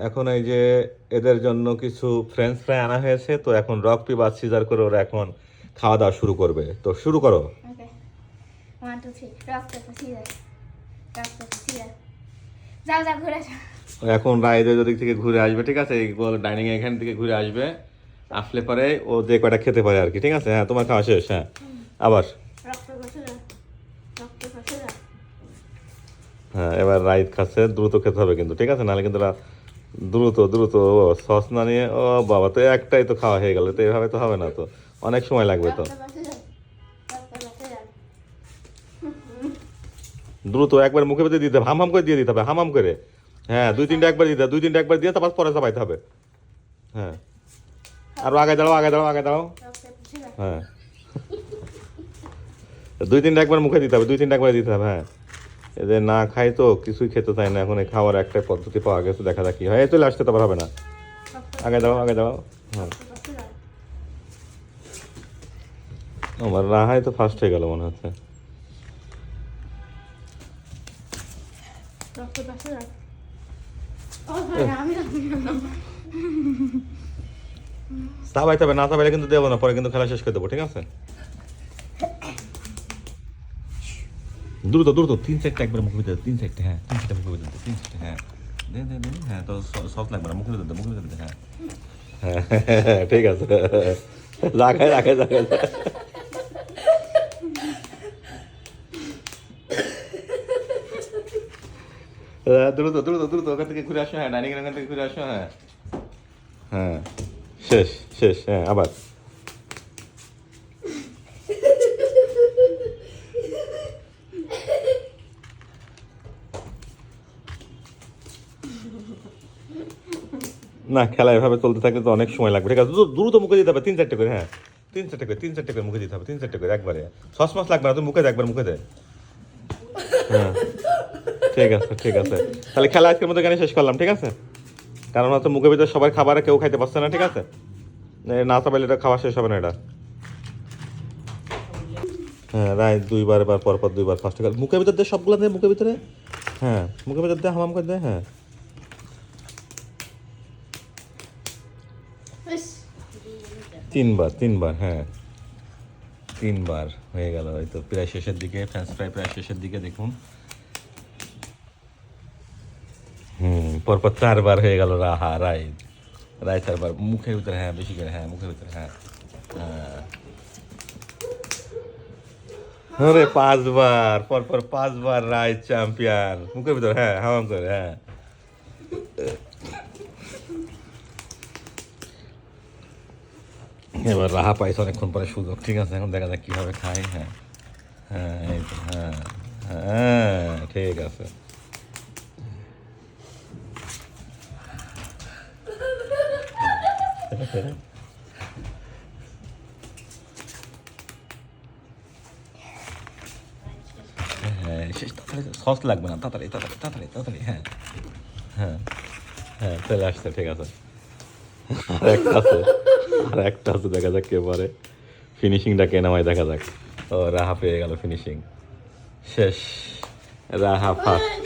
এখন এই যে এদের জন্য কিছু ফ্রেঞ্চ ফ্রাই আনা হয়েছে, তো এখন রক পেপার সিজার করে ওরা এখন খাওয়া দাওয়া শুরু করবে। তো শুরু করো। Okay. 1, 2, 3. Rock, paper, scissors. Rock, paper, scissors. যাও যাও ঘুরে যাও। এখন রাইদের ওদিক থেকে ঘুরে আসবে, ঠিক আছে? এইগুলো ডাইনিং এখান থেকে ঘুরে আসবে, আসলে পরে ও যে কয়টা খেতে পারে আর কি, ঠিক আছে? হ্যাঁ, তোমার খাওয়া শেষ। হ্যাঁ, আবার Rock, paper, scissors. Rock, paper, scissors. হ্যাঁ, এবার রাইদ খাচ্ছে, দ্রুত খেতে হবে কিন্তু, ঠিক আছে? নাহলে কিন্তু দ্রুত দ্রুত ও সস না নিয়ে, ও বাবা, তো একটাই তো খাওয়া হয়ে গেল, তো এভাবে তো হবে না, তো অনেক সময় লাগবে তো। Rock, paper, scissors. Rock, paper, scissors. দ্রুত একবার মুখে ভেতরে দিতে হবে, হাম হাম করে দিয়ে দিতে হবে, হাম হাম করে। হ্যাঁ, দুই তিনটা একবার দিয়ে তারপর পরে চাবাইতে হবে। হ্যাঁ, আরো আগে দাঁড়াও, আগে দাঁড়াও, আগে দাঁড়াও। Rock, paper, scissors. হ্যাঁ, দুই তিনটা একবার মুখে দিতে হবে, দুই তিনটা একবার দিতে হবে। হ্যাঁ, এদের না খাই তো কিছুই খেতে চায় না, এখন এই খাওয়ার একটা পদ্ধতি পাওয়া গেছে, দেখা যাক কি হয়। এই চলে আসতে তো হবে না, Rock, paper, আগে দাও, আগে দাও। হ্যাঁ, scissors. আমার রাহাই তো ফার্স্ট হয়ে গেল মনে হচ্ছে। Rock, paper, scissors. Oh, sorry, আমি চাবাইতে হবে, না চাবাইলে কিন্তু দেবো না, পরে কিন্তু খেলা শেষ করে দেবো, ঠিক আছে? দ্রুত দ্রুত তিন চারটা একবার মুখে দিতে, তিন চারটে। হ্যাঁ, তিন চারটা মুখে দিতে, তিন চারটে। হ্যাঁ, দে দে দে। হ্যাঁ, তো সস লাগবে না, মুখে দিতে, মুখে দিতে। হ্যাঁ হ্যাঁ, ঠিক আছে। রাখে রাখে রাখে। দ্রুত দ্রুত দ্রুত ওখান থেকে ঘুরে আসো। হ্যাঁ, ডাইনিং ওখান থেকে ঘুরে আসো। হ্যাঁ হ্যাঁ, শেষ শেষ। হ্যাঁ, আবার না, খেলা এভাবে চলতে থাকলে তো অনেক সময় লাগবে, ঠিক আছে? দ্রুত দ্রুত মুখে দিতে হবে, তিন চারটে করে। হ্যাঁ, তিন চারটে করে, তিন চারটে করে মুখে দিতে হবে, তিন চারটে করে একবারে। সস মাস লাগবে না, তুই মুখে দে, একবার মুখে দে। হ্যাঁ, ঠিক আছে ঠিক আছে। তাহলে খেলা আজকের মতো এখানে শেষ করলাম, ঠিক আছে? কারণ হচ্ছে মুখের ভিতরে সবার খাবারে কেউ খাইতে পারছে না, ঠিক আছে? না চাপাইলে এটা খাওয়া শেষ হবে না এটা। হ্যাঁ, রাইট দুইবার, এবার পরপর দুইবার ফার্স্ট করে মুখের ভিতর দিয়ে সবগুলো দেয়, মুখের ভিতরে। হ্যাঁ, মুখের ভিতর দিয়ে হামাম করে দেয়। হ্যাঁ, তিনবার তিনবার। হ্যাঁ, তিনবার হয়ে গেল। এই তো প্রায় শেষের দিকে, ফ্রেঞ্চ ফ্রাই প্রায় শেষের দিকে, দেখুন। পরপর চারবার হয়ে গেল। রাহা রাইট, রায় চারবার মুখের ভিতরে। হ্যাঁ, বেশি করে। হ্যাঁ, মুখের ভিতরে। হ্যাঁ হ্যাঁ, আরে পাঁচবার পরপর, পাঁচবার রায় চ্যাম্পিয়ন মুখের ভিতরে। হ্যাঁ, হামাম করে। হ্যাঁ, এবার রাহা পাইছে অনেকক্ষণ পরে সুযোগ, ঠিক আছে? এখন দেখা যাক কীভাবে খাই। হ্যাঁ হ্যাঁ, এই তো। হ্যাঁ হ্যাঁ, ঠিক আছে। হ্যাঁ, শেষ। তাড়াতাড়ি, সস লাগবে না, তাড়াতাড়ি তাড়াতাড়ি তাড়াতাড়ি তাড়াতাড়ি। হ্যাঁ হ্যাঁ হ্যাঁ, চলে আসছে, ঠিক আছে। আর একটা আছে, আর একটা আছে, দেখা যাক কে পারে। ফিনিশিংটা কে নামায়, দেখা যাক। ও, রাহা পেয়ে গেল ফিনিশিং। শেষ, রাহা ফার্স্ট।